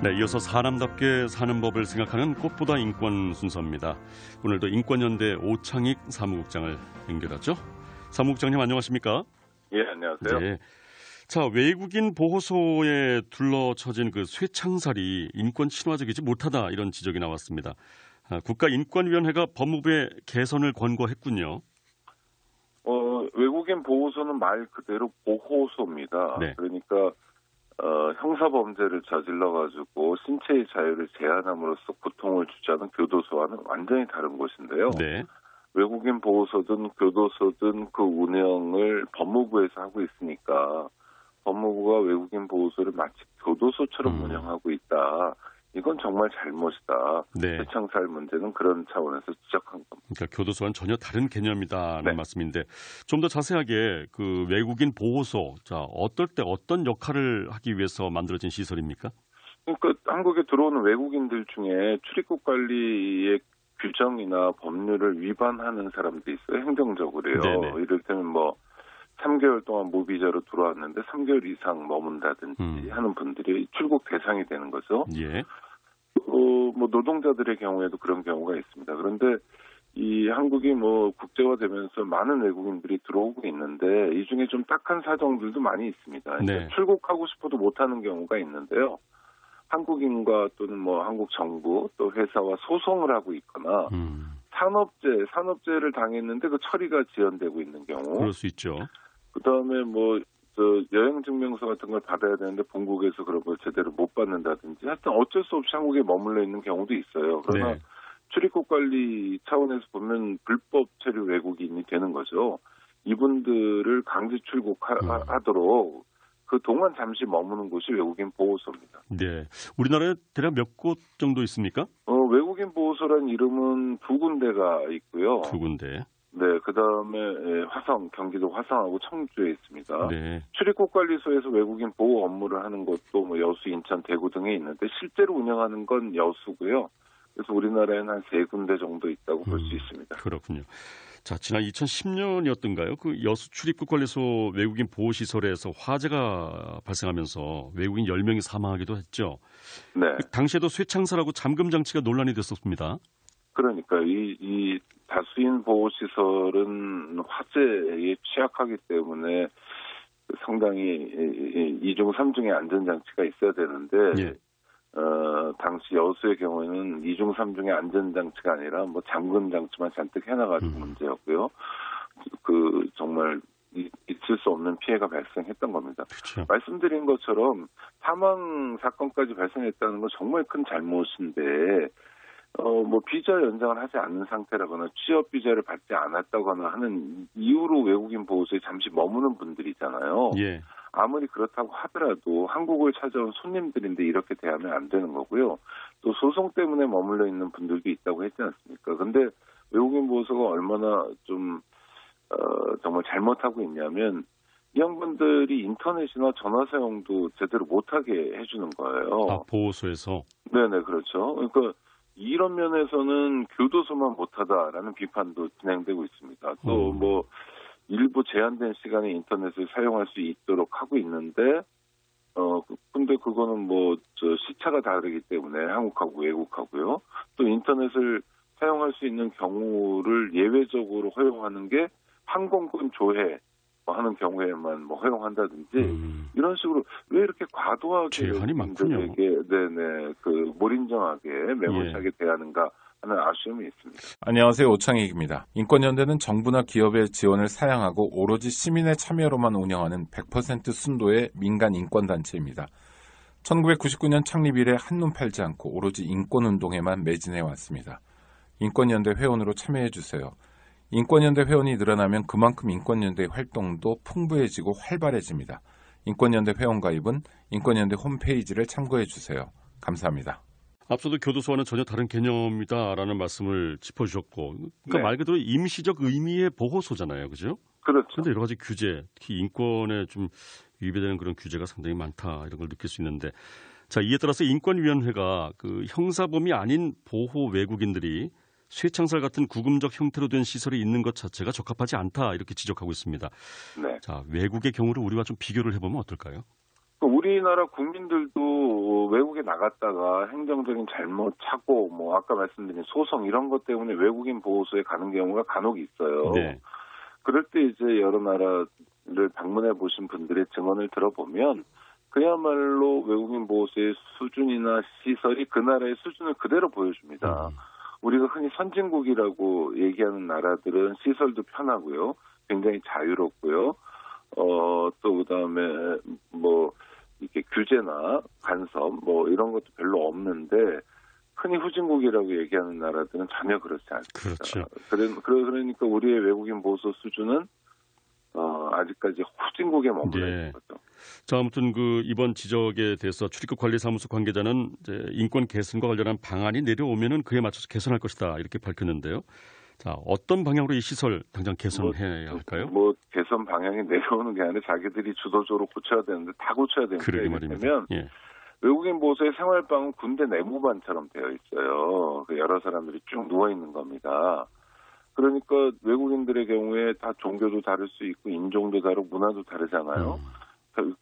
네, 이어서 사람답게 사는 법을 생각하는 꽃보다 인권 순서입니다. 오늘도 인권연대 오창익 사무국장을 연결하죠. 사무국장님 안녕하십니까? 예, 안녕하세요. 네. 자, 외국인 보호소에 둘러쳐진 그 쇠창살이 인권 친화적이지 못하다 이런 지적이 나왔습니다. 국가인권위원회가 법무부에 개선을 권고했군요. 외국인 보호소는 말 그대로 보호소입니다. 네. 그러니까 형사범죄를 저질러가지고 신체의 자유를 제한함으로써 고통을 주자는 교도소와는 완전히 다른 곳인데요. 네. 외국인 보호소든 교도소든 그 운영을 법무부에서 하고 있으니까 법무부가 외국인 보호소를 마치 교도소처럼 운영하고 있다. 이건 정말 잘못이다. 네. 쇠창살 문제는 그런 차원에서 지적한 겁니다. 그러니까 교도소와는 전혀 다른 개념이다는 네. 말씀인데 좀 더 자세하게 그 외국인 보호소, 자 어떨 때 어떤 역할을 하기 위해서 만들어진 시설입니까? 그러니까 한국에 들어오는 외국인들 중에 출입국 관리의 규정이나 법률을 위반하는 사람도 있어요. 행정적으로요. 네네. 이를테면 3개월 동안 무비자로 들어왔는데 3개월 이상 머문다든지 하는 분들이 출국 대상이 되는 거죠. 예. 노동자들의 경우에도 그런 경우가 있습니다. 그런데 이 한국이 국제화되면서 많은 외국인들이 들어오고 있는데 이 중에 좀 딱한 사정들도 많이 있습니다. 그러니까 네. 출국하고 싶어도 못하는 경우가 있는데요. 한국인과 또는 한국 정부 또 회사와 소송을 하고 있거나 산업재해를 당했는데 그 처리가 지연되고 있는 경우. 그럴 수 있죠. 그다음에 여행 증명서 같은 걸 받아야 되는데 본국에서 그런 걸 제대로 못 받는다든지 하여튼 어쩔 수 없이 한국에 머물러 있는 경우도 있어요. 그러나 네. 출입국 관리 차원에서 보면 불법 체류 외국인이 되는 거죠. 이분들을 강제 출국하도록 그동안 잠시 머무는 곳이 외국인 보호소입니다. 네. 우리나라에 대략 몇 곳 정도 있습니까? 외국인 보호소라는 이름은 2군데가 있고요. 2군데. 네, 그다음에 경기도 화성하고 청주에 있습니다. 네. 출입국관리소에서 외국인 보호 업무를 하는 곳도 여수, 인천, 대구 등에 있는데 실제로 운영하는 건 여수고요. 그래서 우리나라에는 한 3군데 정도 있다고 볼 수 있습니다. 그렇군요. 자, 지난 2010년이었던가요? 그 여수 출입국관리소 외국인 보호시설에서 화재가 발생하면서 외국인 10명이 사망하기도 했죠. 네. 당시에도 쇠창살하고 잠금 장치가 논란이 됐었습니다. 그러니까 이 다수인 보호시설은 화재에 취약하기 때문에 상당히 2중, 3중의 안전장치가 있어야 되는데 예. 당시 여수의 경우에는 2중, 3중의 안전장치가 아니라 잠금 장치만 잔뜩 해놔가지고 문제였고요. 정말 있을 수 없는 피해가 발생했던 겁니다. 그렇죠. 말씀드린 것처럼 사망 사건까지 발생했다는 건 정말 큰 잘못인데 비자 연장을 하지 않는 상태라거나 취업 비자를 받지 않았다거나 하는 이유로 외국인 보호소에 잠시 머무는 분들이잖아요. 예. 아무리 그렇다고 하더라도 한국을 찾아온 손님들인데 이렇게 대하면 안 되는 거고요. 또 소송 때문에 머물러 있는 분들도 있다고 했지 않습니까? 근데 외국인 보호소가 얼마나 정말 잘못하고 있냐면 이 양반들이 인터넷이나 전화 사용도 제대로 못하게 해주는 거예요. 보호소에서? 네네, 그렇죠. 그러니까 이런 면에서는 교도소만 못하다라는 비판도 진행되고 있습니다. 또 일부 제한된 시간에 인터넷을 사용할 수 있도록 하고 있는데, 근데 그거는 시차가 다르기 때문에 한국하고 외국하고요. 또 인터넷을 사용할 수 있는 경우를 예외적으로 허용하는 게 항공권 조회 하는 경우에만 허용한다든지 이런 식으로 왜 이렇게 과도하게 제한이 많군요. 네네 몰인정하게 매몰차게 대하는가 하는 아쉬움이 있습니다. 안녕하세요. 오창익입니다. 인권연대는 정부나 기업의 지원을 사양하고 오로지 시민의 참여로만 운영하는 100% 순도의 민간 인권단체입니다. 1999년 창립 이래 한눈 팔지 않고 오로지 인권운동에만 매진해 왔습니다. 인권연대 회원으로 참여해주세요. 인권연대 회원이 늘어나면 그만큼 인권연대의 활동도 풍부해지고 활발해집니다. 인권연대 회원 가입은 인권연대 홈페이지를 참고해주세요. 감사합니다. 앞서도 교도소와는 전혀 다른 개념이다라는 말씀을 짚어주셨고, 그러니까 네. 말 그대로 임시적 의미의 보호소잖아요, 그죠? 그렇죠. 그런데 여러 가지 규제, 특히 인권에 좀 위배되는 그런 규제가 상당히 많다 이런 걸 느낄 수 있는데, 자 이에 따라서 인권위원회가 그 형사범이 아닌 보호 외국인들이 쇠창살 같은 구금적 형태로 된 시설이 있는 것 자체가 적합하지 않다 이렇게 지적하고 있습니다. 네. 자 외국의 경우를 우리와 좀 비교를 해보면 어떨까요? 우리나라 국민들도 외국에 나갔다가 행정적인 잘못, 착오, 뭐 아까 말씀드린 소송 이런 것 때문에 외국인 보호소에 가는 경우가 간혹 있어요. 네. 그럴 때 이제 여러 나라를 방문해 보신 분들의 증언을 들어보면 그야말로 외국인 보호소의 수준이나 시설이 그 나라의 수준을 그대로 보여줍니다. 우리가 흔히 선진국이라고 얘기하는 나라들은 시설도 편하고요. 굉장히 자유롭고요. 또 그다음에 뭐 이렇게 규제나 간섭 뭐 이런 것도 별로 없는데 흔히 후진국이라고 얘기하는 나라들은 전혀 그렇지 않습니다. 그렇죠. 그러니까 우리의 외국인 보호소 수준은 아직까지 후진국에 머물러 있는 예. 거죠. 자, 아무튼 그 이번 지적에 대해서 출입국 관리사무소 관계자는 이제 인권 개선과 관련한 방안이 내려오면은 그에 맞춰서 개선할 것이다 이렇게 밝혔는데요. 자, 어떤 방향으로 이 시설 당장 개선해야 할까요? 뭐 개선 방향이 내려오는 게 아니라 자기들이 주도적으로 고쳐야 되는데 다 고쳐야 되는데 그러게 말입니다. 이를테면 예. 외국인 보호소의 생활방은 군대 내무반처럼 되어 있어요. 여러 사람들이 쭉 누워 있는 겁니다. 그러니까 외국인들의 경우에 다 종교도 다를 수 있고 인종도 다르고 문화도 다르잖아요.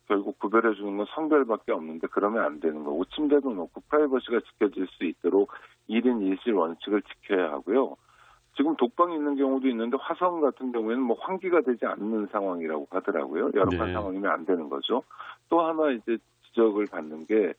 결국 구별해 주는 건 성별밖에 없는데 그러면 안 되는 거고 침대도 놓고 프라이버시가 지켜질 수 있도록 1인 1실 원칙을 지켜야 하고요. 지금 독방이 있는 경우도 있는데 화성 같은 경우에는 뭐 환기가 되지 않는 상황이라고 하더라고요. 열악한 네. 상황이면 안 되는 거죠. 또 하나 이제 지적을 받는 게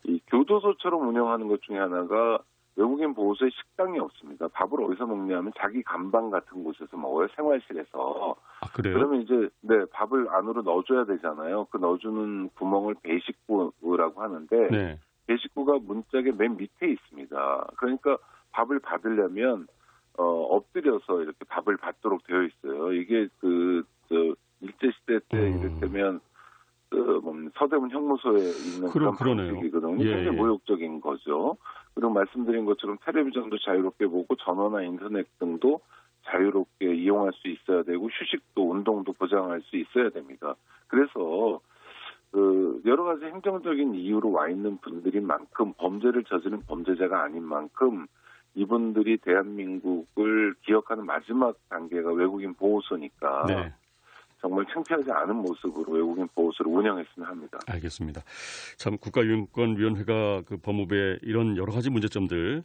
이 교도소처럼 운영하는 것 중에 하나가 외국인 보호소에 식당이 없습니다. 밥을 어디서 먹냐면 자기 감방 같은 곳에서 먹어요. 생활실에서. 아, 그래요? 그러면 이제 밥을 안으로 넣어줘야 되잖아요. 그 넣어주는 구멍을 배식구라고 하는데 네. 배식구가 문짝의 맨 밑에 있습니다. 그러니까 밥을 받으려면 엎드려서 이렇게 밥을 받도록 되어 있어요. 이게 일제시대 때 이를테면 서대문 형무소에 있는 그런 방식이거든요. 예, 굉장히 모욕적인 거죠. 그리고 말씀드린 것처럼 텔레비전도 자유롭게 보고 전화나 인터넷 등도 자유롭게 이용할 수 있어야 되고 휴식도 운동도 보장할 수 있어야 됩니다. 그래서 여러 가지 행정적인 이유로 와 있는 분들인 만큼 범죄를 저지른 범죄자가 아닌 만큼 이분들이 대한민국을 기억하는 마지막 단계가 외국인 보호소니까 네. 정말 창피하지 않은 모습으로 외국인 보호소를 운영했으면 합니다. 알겠습니다. 참 국가인권위원회가 그 법무부의 이런 여러 가지 문제점들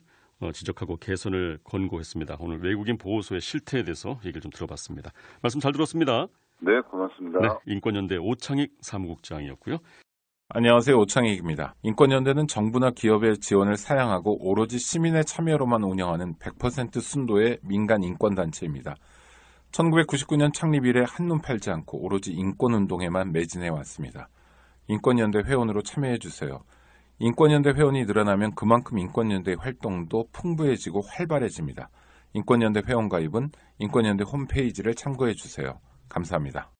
지적하고 개선을 권고했습니다. 오늘 외국인 보호소의 실태에 대해서 얘기를 좀 들어봤습니다. 말씀 잘 들었습니다. 네, 고맙습니다. 네, 인권연대 오창익 사무국장이었고요. 안녕하세요. 오창익입니다. 인권연대는 정부나 기업의 지원을 사양하고 오로지 시민의 참여로만 운영하는 100% 순도의 민간 인권단체입니다. 1999년 창립 이래 한눈 팔지 않고 오로지 인권운동에만 매진해 왔습니다. 인권연대 회원으로 참여해주세요. 인권연대 회원이 늘어나면 그만큼 인권연대의 활동도 풍부해지고 활발해집니다. 인권연대 회원 가입은 인권연대 홈페이지를 참고해주세요. 감사합니다.